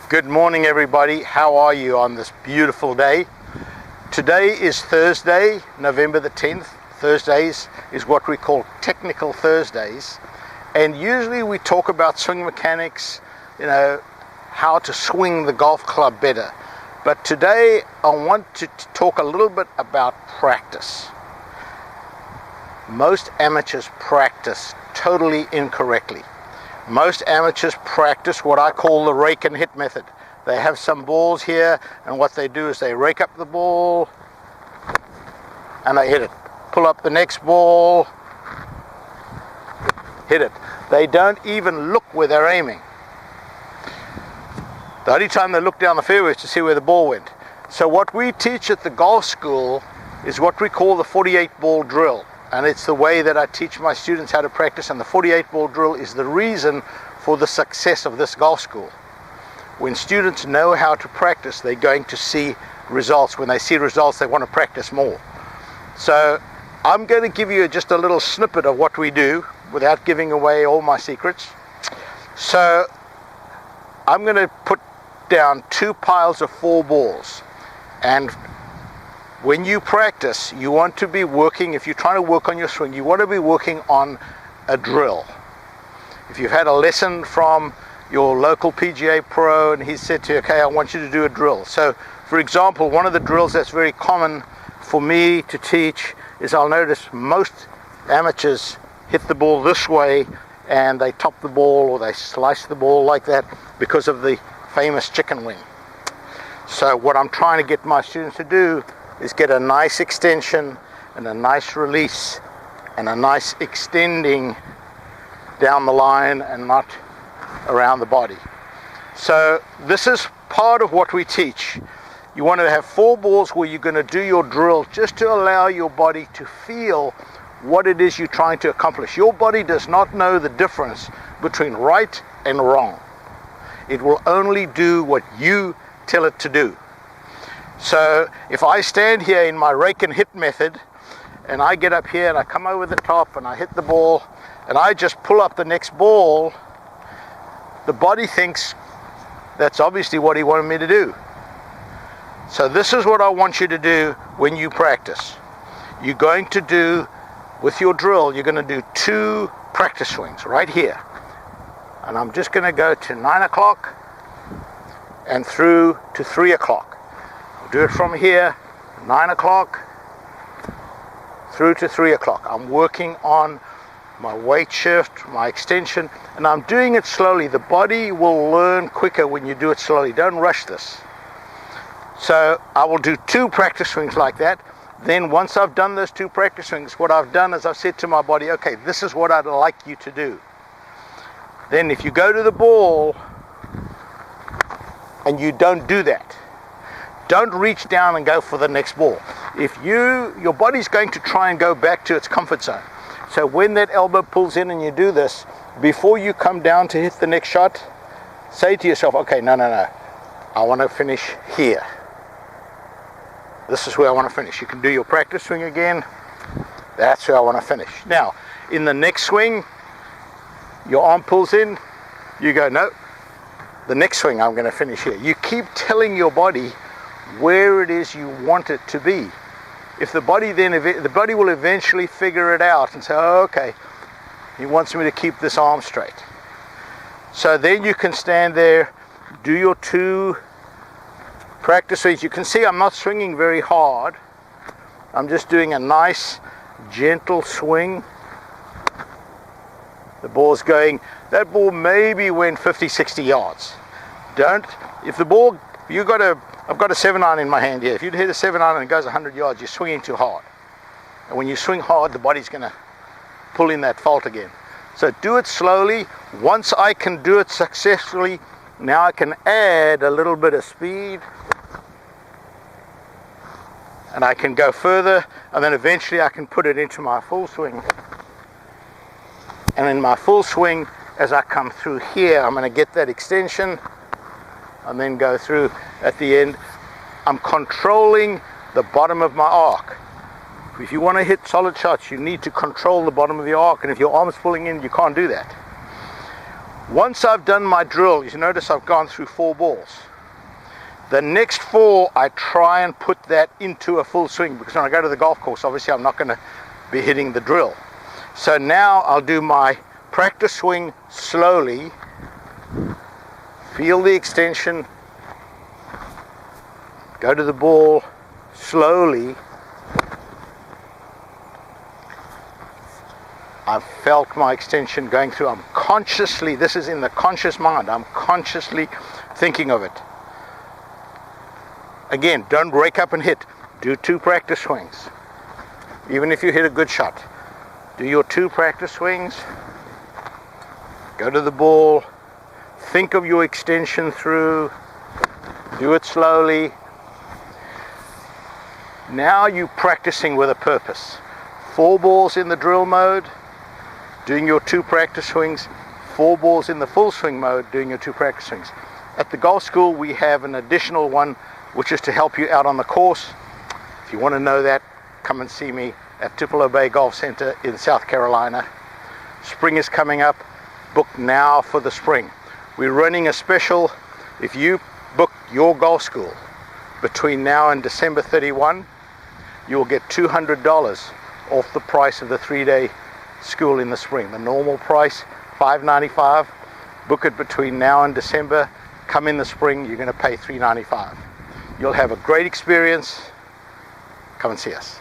Good morning, everybody. How are you on this beautiful day? Today is Thursday, November the 10th. Thursdays is what we call Technical Thursdays. And usually we talk about swing mechanics, how to swing the golf club better. But today I want to talk a little bit about practice. Most amateurs practice totally incorrectly. Most amateurs practice what I call the rake and hit method. They have some balls here, and what they do is they rake up the ball and they hit it. Pull up the next ball, hit it. They don't even look where they're aiming. The only time they look down the fairway is to see where the ball went. So what we teach at the golf school is what we call the 48 ball drill. And it's the way that I teach my students how to practice, and the 48 ball drill is the reason for the success of this golf school. When students know how to practice, they're going to see results. When they see results, they want to practice more. So I'm going to give you just a little snippet of what we do without giving away all my secrets. So I'm going to put down 2 piles of 4 balls, and when you practice, you want to be working, if you're trying to work on your swing, you want to be working on a drill. If you've had a lesson from your local PGA pro and he said to you, okay, I want you to do a drill. So, for example, one of the drills that's very common for me to teach is I'll notice most amateurs hit the ball this way and they top the ball or they slice the ball like that because of the famous chicken wing. So what I'm trying to get my students to do is get a nice extension and a nice release and a nice extending down the line and not around the body. So this is part of what we teach. You want to have 4 balls where you're going to do your drill just to allow your body to feel what it is you're trying to accomplish. Your body does not know the difference between right and wrong. It will only do what you tell it to do. So if I stand here in my rake and hit method and I get up here and I come over the top and I hit the ball and I just pull up the next ball, the body thinks that's obviously what he wanted me to do. So this is what I want you to do when you practice. You're going to do, with your drill, you're going to do 2 practice swings right here. And I'm just going to go to 9 o'clock and through to 3 o'clock. Do it from here, 9 o'clock through to 3 o'clock. I'm working on my weight shift, my extension, and I'm doing it slowly. The body will learn quicker when you do it slowly. Don't rush this. So I will do 2 practice swings like that. Then once I've done those 2 practice swings, what I've done is I've said to my body, okay, this is what I'd like you to do. Then if you go to the ball and you don't do that, don't reach down and go for the next ball. If your body's going to try and go back to its comfort zone. So when that elbow pulls in and you do this, before you come down to hit the next shot, say to yourself, okay, no. I want to finish here. This is where I want to finish. You can do your practice swing again. That's where I want to finish. Now, in the next swing, your arm pulls in. You go, no. The next swing, I'm going to finish here. You keep telling your body where it is you want it to be. If the body will eventually figure it out and say, oh, okay, he wants me to keep this arm straight. So then you can stand there, do your 2 practice swings. You can see I'm not swinging very hard. I'm just doing a nice gentle swing. The ball's going, that ball maybe went 50-60 yards. I've got a 7-iron in my hand here. If you hit a 7-iron and it goes 100 yards, you're swinging too hard. And when you swing hard, the body's going to pull in that fault again. So do it slowly. Once I can do it successfully, now I can add a little bit of speed. And I can go further, and then eventually I can put it into my full swing. And in my full swing, as I come through here, I'm going to get that extension and then go through at the end. I'm controlling the bottom of my arc. If you want to hit solid shots, you need to control the bottom of your arc, and if your arm's pulling in, you can't do that. Once I've done my drill, you notice I've gone through 4 balls. The next 4, I try and put that into a full swing, because when I go to the golf course, obviously I'm not going to be hitting the drill. So now I'll do my practice swing slowly, feel the extension, go to the ball slowly. I've felt my extension going through. I'm consciously, this is in the conscious mind, I'm consciously thinking of it. Again, don't break up and hit. Do 2 practice swings. Even if you hit a good shot, do your 2 practice swings. Go to the ball. Think of your extension through. Do it slowly. Now you're practicing with a purpose. 4 balls in the drill mode, doing your 2 practice swings. 4 balls in the full swing mode, doing your 2 practice swings. At the golf school, we have an additional one, which is to help you out on the course. If you want to know that, come and see me at Tupelo Bay Golf Center in South Carolina. Spring is coming up. Book now for the spring. We're running a special. If you book your golf school between now and December 31, you'll get $200 off the price of the 3-day school in the spring. The normal price, $595. Book it between now and December. Come in the spring, you're going to pay $395. You'll have a great experience. Come and see us.